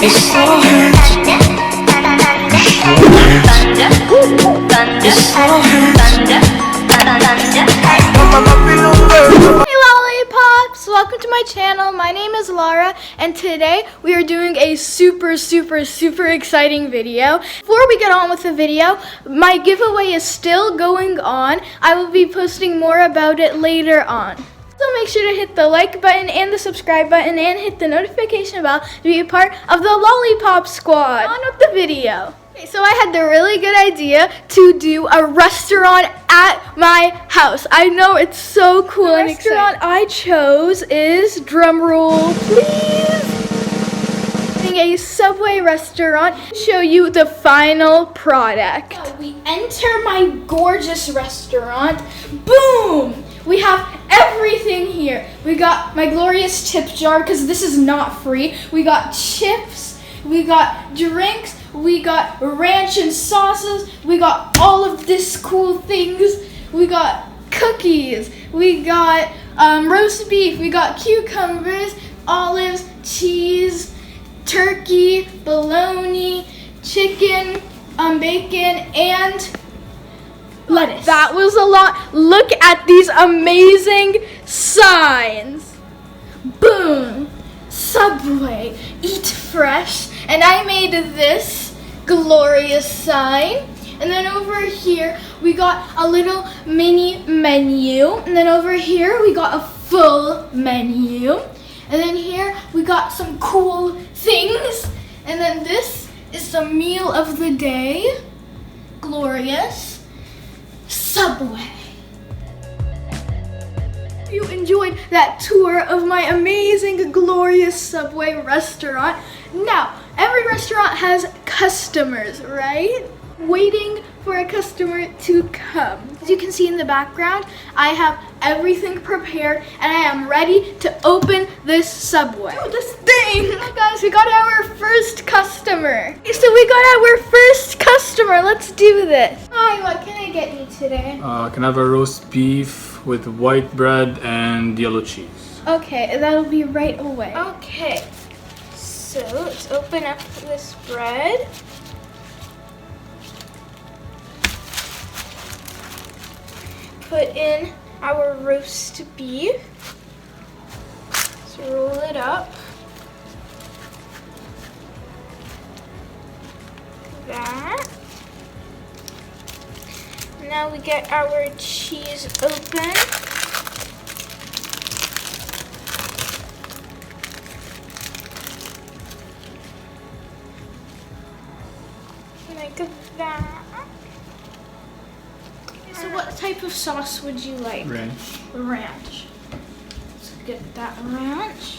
Lollipops! Welcome to my channel. My name is Laura, and today we are doing a super exciting video. Before we get on with the video, my giveaway is still going on. I will be posting more about it later on. So make sure to hit the like button and the subscribe button and hit the notification bell to be a part of the Lollipop Squad. On with the video. Okay, so I had the really good idea to do a restaurant at my house. I know it's so cool and exciting. The restaurant I chose is, drumroll please, a Subway restaurant. Show you the final product. So we enter my gorgeous restaurant. Boom! We have everything here. We got my glorious tip jar because this is not free. We got chips, we got drinks, we got ranch and sauces, we got all of this cool things. We got cookies, we got roast beef, we got cucumbers, olives, cheese, turkey, bologna, chicken, bacon, and lettuce. That was a lot. Look at these amazing signs. Boom. Subway. Eat fresh. And I made this glorious sign. And then over here, we got a little mini menu. And then over here, we got a full menu. And then here, we got some cool things. And then this is the meal of the day. Glorious. Subway. If you enjoyed that tour of my amazing, glorious Subway restaurant. Now, every restaurant has customers, right? Waiting for a customer to come. As you can see in the background, I have everything prepared and I am ready to open this Subway. Oh, this thing! Oh, guys, we got our first customer. Okay, so we got our first customer. Let's do this. Hi, what can I get you today? Can I have a roast beef with white bread and yellow cheese? Okay, that'll be right away. Okay, so let's open up this bread. Put in our roast beef. Let's roll it up. That. Now we get our cheese open. Like that. So what type of sauce would you like? Ranch. Ranch. Let's get that ranch.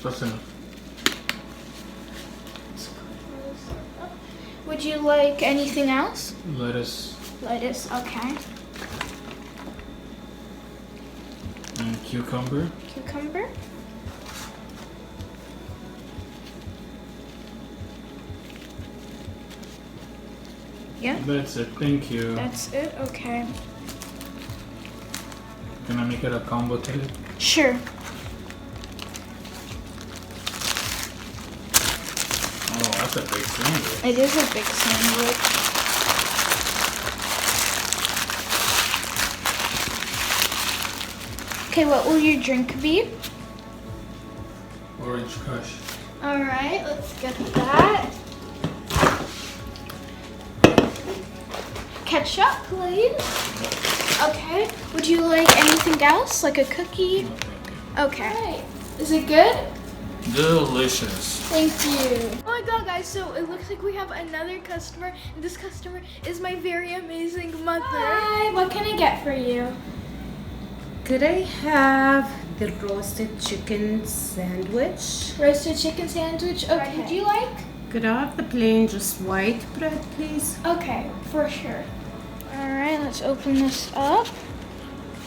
That's enough. Would you like anything else? Lettuce. Lettuce, okay. And cucumber. Cucumber. Yeah? That's it, thank you. That's it? Okay. Can I make it a combo today? Sure. Oh, that's a big sandwich. It is a big sandwich. Okay, what will your drink be? Orange crush. Alright, let's get that. Ketchup, please. Okay. Would you like anything else, like a cookie? No, thank you. Okay. Is it good? Delicious. Thank you. Oh my god, guys, so it looks like we have another customer, and this customer is my very amazing mother. Hi, what can I get for you? Could I have the roasted chicken sandwich? Roasted chicken sandwich? Okay. Would you like? Could I have the plain, just white bread, please? Okay, for sure. Alright, let's open this up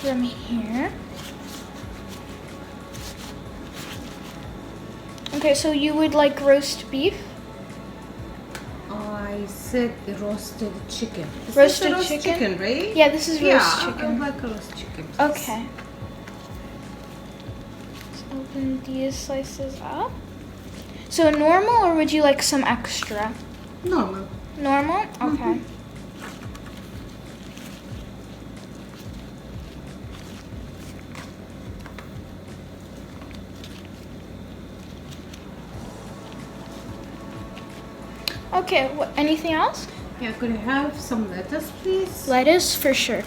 from here. Okay, so you would like roast beef? I said the roasted chicken. Is Roasted this a roast chicken? right? Yeah, this is roast Yeah, I chicken. like a roast chicken. Please. Okay. open these slices up. So normal, or would you like some extra? Normal. Normal? Okay. Okay, anything else? Yeah, could I have some lettuce, please? Lettuce for sure.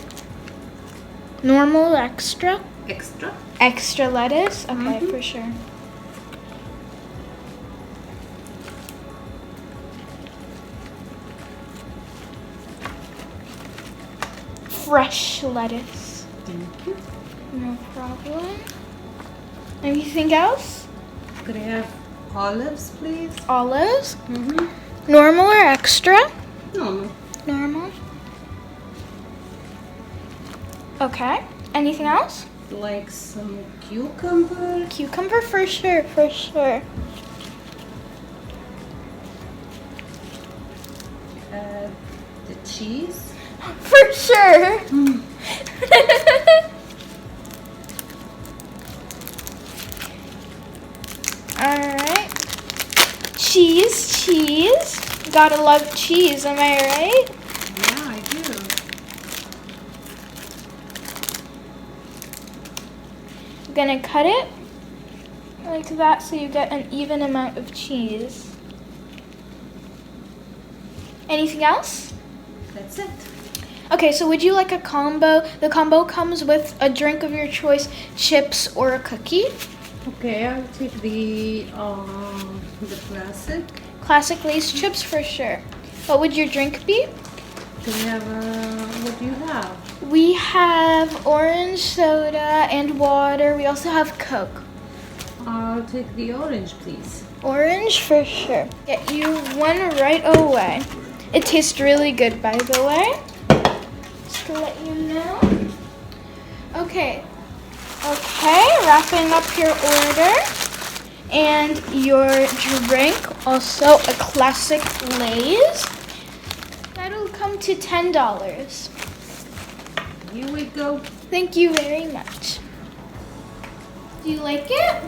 Normal, extra? Extra. Extra lettuce? Okay, for sure. Fresh lettuce. Thank you. No problem. Anything else? Could I have olives, please? Olives? Mm-hmm. Normal or extra? Normal. Normal. Okay. Anything else? Like some cucumber. Cucumber for sure, for sure. The cheese. For sure. Alright. Cheese, cheese. Gotta love cheese, am I right? Yeah, I do. Gonna cut it like that so you get an even amount of cheese. Anything else? That's it. Okay, so would you like a combo? The combo comes with a drink of your choice, chips, or a cookie. Okay, I'll take the classic. Classic Lay's chips for sure. What would your drink be? Do we have what do you have? We have orange soda and water. We also have Coke. I'll take the orange, please. Orange for sure. Get you one right away. It tastes really good, by the way. Just to let you know. Okay. Okay, wrapping up your order. And your drink, also a classic Lay's. That'll come to $10. Here we go. Thank you very much. Do you like it?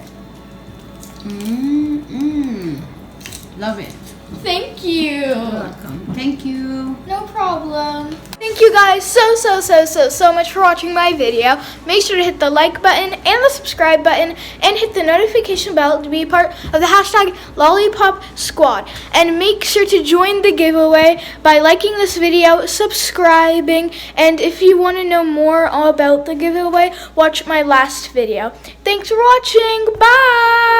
Love it. Thank you. You're welcome. Thank you. No problem. Thank you guys so much for watching my video. Make sure to hit the like button and the subscribe button and hit the notification bell to be part of the hashtag Lollipop Squad. And make sure to join the giveaway by liking this video, subscribing, and if you want to know more about the giveaway, watch my last video. Thanks for watching. Bye!